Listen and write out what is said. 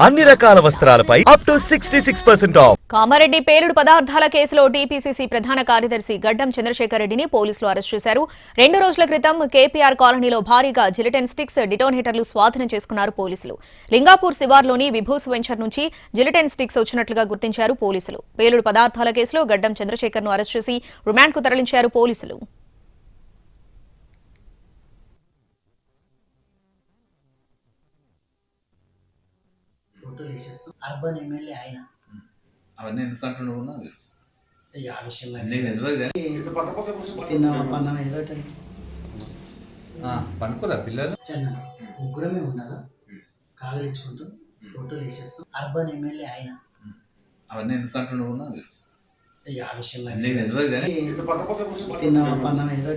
అన్ని రకాల వస్త్రాలపై up to 66% of. Kamareddy పేలుడు పదార్థాల కేసులో టీపీసీసీ ప్రధాన కార్యదర్శి గడ్డం చంద్రశేఖర్ రెడ్డిని పోలీసులు అరెస్ట్ చేశారు. 2 రోజుల క్రితం కేపీఆర్ కాలనీలో భారీగా జిలిటిన్ స్టిక్స్, డిటోనేటర్లు స్వాధీనం చేసుకున్నారు పోలీసులు. లింగాపూర్ శివార్లోని విభూస్ వెంచర్ నుంచి జిలిటిన్ స్టిక్స్ వచ్చినట్లుగా గుర్తించారు పోలీసులు. పేలుడు పదార్థాల కేసులో గడ్డం చంద్రశేఖర్ ను అరెస్ట్ చేసి రిమాండ్ కు తరలించారు పోలీసులు. అర్బన్ ఎమ్మెల్యే ఆయన అవన్నీ ఎందుకంటున్నావు నాకు ఆ విషయంలో పనుకోరా పిల్లలు చిన్న ముగ్గురమే ఉన్నారు. కాళ్ళు ఇచ్చుకుంటూ ఫోటోలు వేసేస్తూ అర్బన్ ఎమ్మెల్యే ఆయన అవన్నీ ఎందుకంటున్నావు నాకు ఆ విషయంలో తెలియదు కానీ తిన్న పన్నం ఏదో